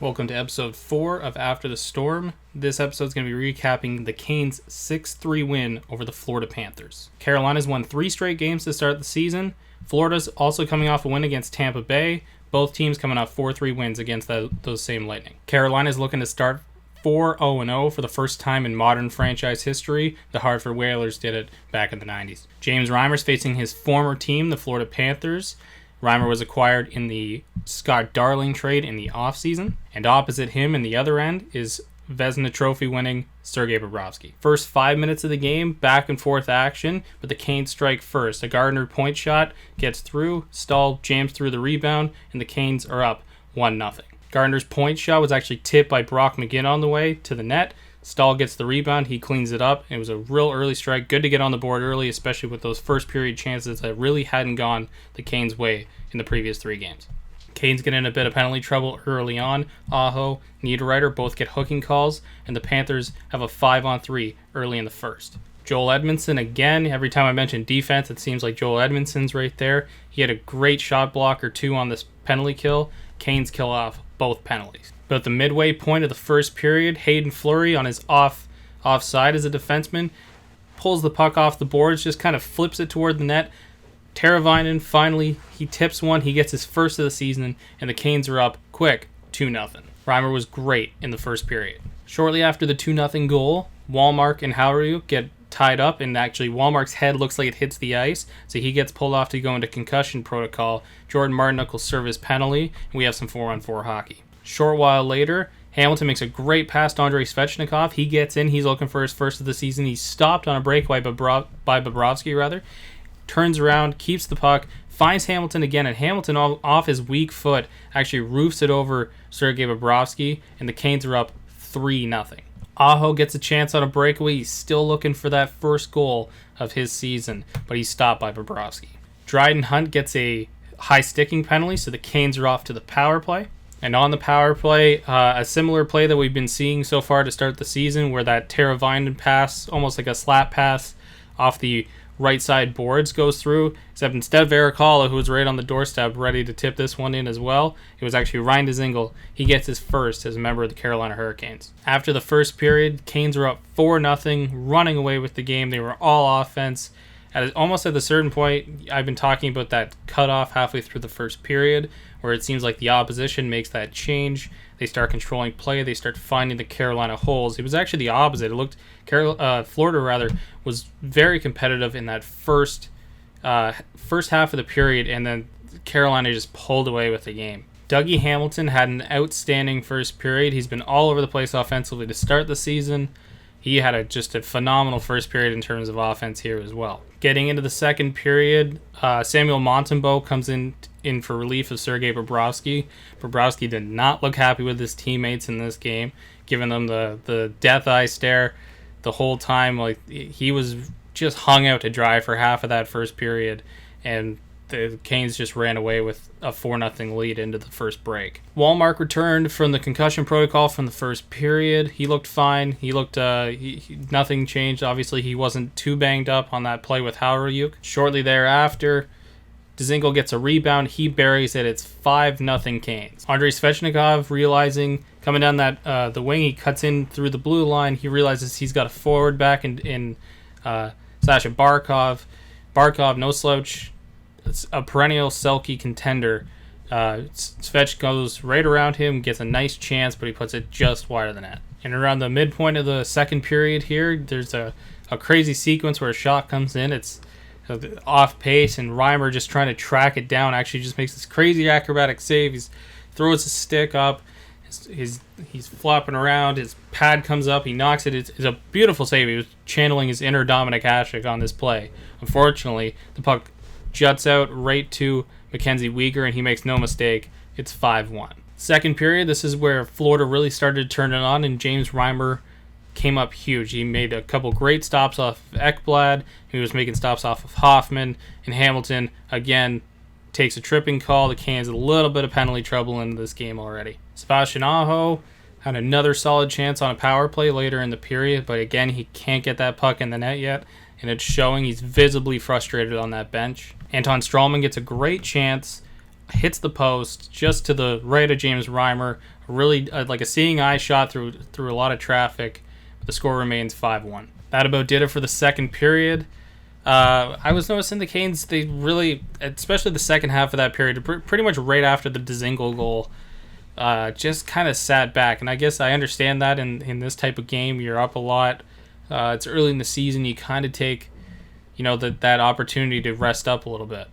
Welcome to episode 4 of After the Storm. This episode is going to be recapping the Canes' 6-3 win over the Florida Panthers. Carolina's won 3 straight games to start the season. Florida's also coming off a win against Tampa Bay. Both teams coming off 4-3 wins against those same Lightning. Carolina's looking to start 4-0-0 for the first time in modern franchise history. The Hartford Whalers did it back in the 90s. James Reimer's facing his former team, the Florida Panthers. Reimer was acquired in the Scott Darling trade in the offseason, and opposite him in the other end is Vezina Trophy winning Sergei Bobrovsky. First 5 minutes of the game, back and forth action, but the Canes strike first. A Gardner point shot gets through, Stahl jams through the rebound, and the Canes are up 1-0. Gardner's point shot was actually tipped by Brock McGinn on the way to the net. Stahl gets the rebound, he cleans it up. It was a real early strike. Good to get on the board early, especially with those first period chances that really hadn't gone the Canes' way in the previous 3 games. Canes get in a bit of penalty trouble early on. Aho, Niederreiter both get hooking calls, and the Panthers have a 5-on-3 early in the first. Joel Edmondson, again, every time I mention defense, it seems like Joel Edmondson's right there. He had a great shot block or 2 on this penalty kill. Canes kill off both penalties. But at the midway point of the first period, Hayden Fleury on his offside as a defenseman pulls the puck off the boards, just kind of flips it toward the net. Teravainen finally, he tips one, he gets his first of the season, and the Canes are up quick, 2-0. Reimer was great in the first period. Shortly after the 2-0 goal, Wallmark and Hauriuk get tied up, and actually Wallmark's head looks like it hits the ice, so he gets pulled off to go into concussion protocol. Jordan Martinook will serve his penalty, and we have some 4-on-4 hockey. Short while later, Hamilton makes a great pass to Andrei Svechnikov. He gets in, he's looking for his first of the season. He's stopped on a breakaway by Bobrovsky, turns around, keeps the puck, finds Hamilton again, and Hamilton off his weak foot actually roofs it over Sergei Bobrovsky, and the Canes are up 3-0. Aho gets a chance on a breakaway. He's still looking for that first goal of his season, but he's stopped by Bobrovsky. Dryden Hunt gets a high sticking penalty, so the Canes are off to the power play. And on the power play, a similar play that we've been seeing so far to start the season, where that Teravainen pass, almost like a slap pass off the right side boards, goes through, except instead of Vericala, who was right on the doorstep ready to tip this one in as well, it was actually Ryan Dzingel. He gets his first as a member of the Carolina Hurricanes. After the first period, Canes were up 4-0, running away with the game. They were all offense. Almost at a certain point, I've been talking about that cutoff halfway through the first period, where it seems like the opposition makes that change. They start controlling play. They start finding the Carolina holes. It was actually the opposite. It looked Florida was very competitive in that first half of the period, and then Carolina just pulled away with the game. Dougie Hamilton had an outstanding first period. He's been all over the place offensively to start the season. He had just a phenomenal first period in terms of offense here as well. Getting into the second period, Samuel Montembeault comes in for relief of Sergei Bobrovsky. Bobrovsky did not look happy with his teammates in this game, giving them the death eye stare the whole time. Like, he was just hung out to dry for half of that first period, and the Canes just ran away with a 4-0 lead into the first break. Wallmark returned from the concussion protocol from the first period. He looked fine. He looked nothing changed. Obviously, he wasn't too banged up on that play with Hauriuk. Shortly thereafter, Dzingel gets a rebound. He buries it. It's 5-0 Canes. Andrei Svechnikov realizing, coming down the wing, he cuts in through the blue line. He realizes he's got a forward back in Sasha Barkov. Barkov, no slouch. It's a perennial Selke contender. Svech goes right around him, gets a nice chance, but he puts it just wide of the net. And around the midpoint of the second period here, there's a crazy sequence where a shot comes in. It's off pace, and Reimer, just trying to track it down, actually just makes this crazy acrobatic save. He throws his stick up. He's flopping around. His pad comes up. He knocks it. It's a beautiful save. He was channeling his inner Dominic Hasek on this play. Unfortunately, the puck juts out right to Mackenzie Weegar, and he makes no mistake. It's 5-1. Second period, this is where Florida really started to turn it on, and James Reimer came up huge. He made a couple great stops off of Ekblad. He was making stops off of Hoffman, and Hamilton, again, takes a tripping call. The Canes a little bit of penalty trouble in this game already. Sebastian Aho had another solid chance on a power play later in the period, but again, he can't get that puck in the net yet, and it's showing. He's visibly frustrated on that bench. Anton Strawman gets a great chance hits the post just to the right of James Reimer. Really like a seeing eye shot through a lot of traffic. The score remains 5-1. That about did it for the second period. I was noticing the Canes, they really, especially the second half of that period, pretty much right after the Dzingel goal, just kind of sat back. And I guess I understand that in this type of game, you're up a lot. It's early in the season. You kind of take, that opportunity to rest up a little bit.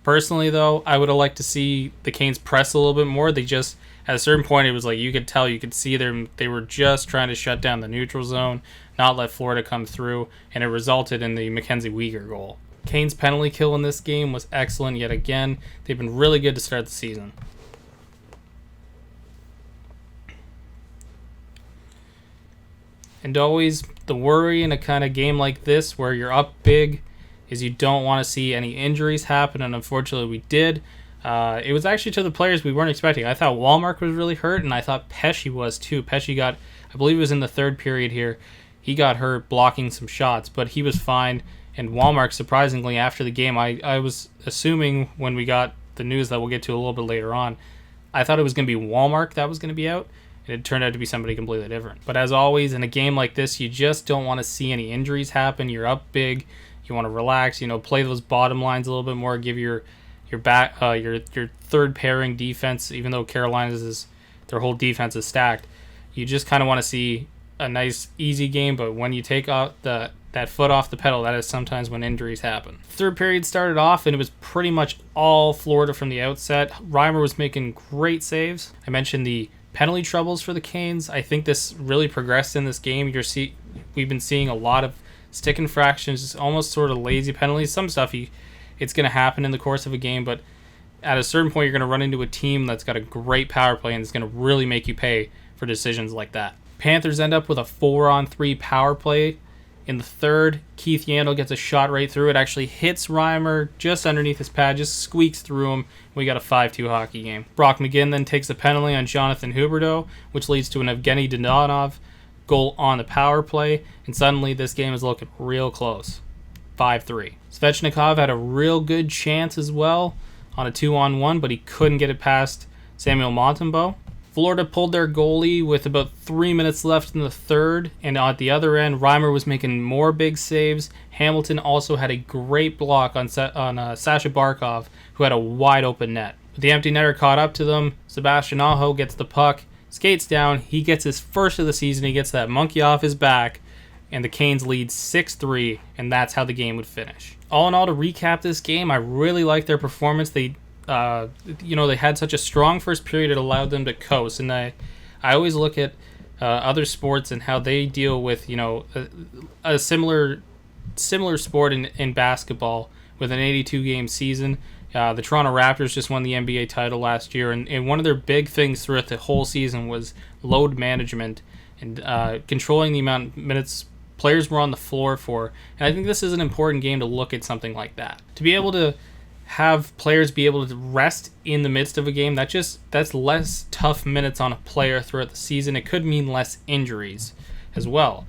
Personally, though, I would have liked to see the Canes press a little bit more. They just, at a certain point, it was like you could see they were just trying to shut down the neutral zone, not let Florida come through, and it resulted in the Mackenzie Weegar goal. Canes' penalty kill in this game was excellent yet again. They've been really good to start the season. And always, the worry in a kind of game like this where you're up big is you don't want to see any injuries happen, and unfortunately we did. It was actually to the players we weren't expecting. I thought Wallmark was really hurt, and I thought Pesce was too. Pesce got, I believe it was in the third period here, he got hurt blocking some shots, but he was fine. And Wallmark, surprisingly, after the game, I was assuming when we got the news that we'll get to a little bit later on, I thought it was going to be Wallmark that was going to be out, and it turned out to be somebody completely different. But as always, in a game like this, you just don't want to see any injuries happen. You're up big. You want to relax, play those bottom lines a little bit more, give your back your third pairing defense, even though Carolina's their whole defense is stacked. You just kind of want to see a nice easy game, but when you take out that foot off the pedal, that is sometimes when injuries happen. Third period started off and it was pretty much all Florida from the outset. Reimer was making great saves. I mentioned the penalty troubles for the Canes. I think this really progressed in this game. We've been seeing a lot of stick infractions, almost sort of lazy penalties. Some stuff it's going to happen in the course of a game, but at a certain point you're going to run into a team that's got a great power play and it's going to really make you pay for decisions like that. Panthers end up with a 4-on-3 power play. In the third, Keith Yandel gets a shot right through. It actually hits Reimer just underneath his pad, just squeaks through him. We got a 5-2 hockey game. Brock McGinn then takes a penalty on Jonathan Huberdeau, which leads to an Evgeny Donov goal on the power play, and suddenly this game is looking real close. 5-3. Svechnikov had a real good chance as well on a 2-on-1, but he couldn't get it past Samuel Montembeault. Florida pulled their goalie with about 3 minutes left in the third, and at the other end, Reimer was making more big saves. Hamilton also had a great block on Sasha Barkov, who had a wide open net. But the empty netter caught up to them. Sebastian Aho gets the puck, skates down, he gets his first of the season, he gets that monkey off his back, and the Canes lead 6-3, and that's how the game would finish. All in all, to recap this game, I really liked their performance. They had such a strong first period, it allowed them to coast, and I always look at other sports and how they deal with, a similar sport in basketball with an 82-game season. The Toronto Raptors just won the NBA title last year, and one of their big things throughout the whole season was load management and controlling the amount of minutes players were on the floor for. And I think this is an important game to look at something like that. To be able to have players be able to rest in the midst of a game, that's less tough minutes on a player throughout the season. It could mean less injuries as well.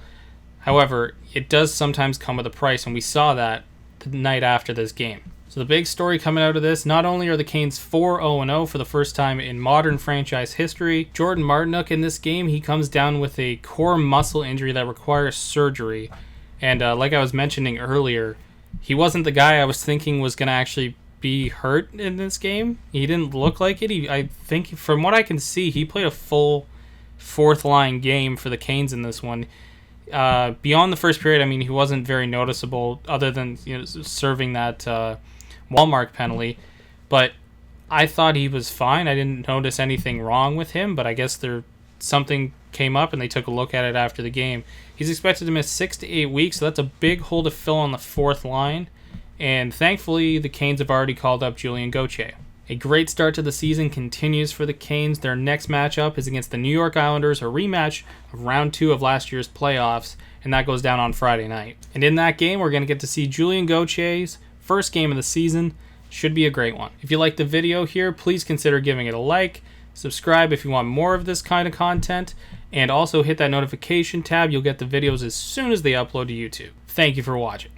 However, it does sometimes come with a price, and we saw that the night after this game. So the big story coming out of this, not only are the Canes 4-0-0 for the first time in modern franchise history, Jordan Martinook in this game, he comes down with a core muscle injury that requires surgery. And like I was mentioning earlier, he wasn't the guy I was thinking was going to actually be hurt in this game. He didn't look like it. I think from what I can see, he played a full fourth line game for the Canes in this one. Beyond the first period, he wasn't very noticeable other than serving that Wallmark penalty, but I thought he was fine. I didn't notice anything wrong with him, but I guess something came up and they took a look at it after the game. He's expected to miss 6 to 8 weeks, so that's a big hole to fill on the fourth line, and thankfully the Canes have already called up Julien Gauthier. A great start to the season continues for the Canes. Their next matchup is against the New York Islanders, a rematch of round 2 of last year's playoffs, and that goes down on Friday night. And in that game, we're going to get to see Julien Gauthier's first game of the season. Should be a great one. If you liked the video here, please consider giving it a like, subscribe if you want more of this kind of content, and also hit that notification tab. You'll get the videos as soon as they upload to YouTube. Thank you for watching.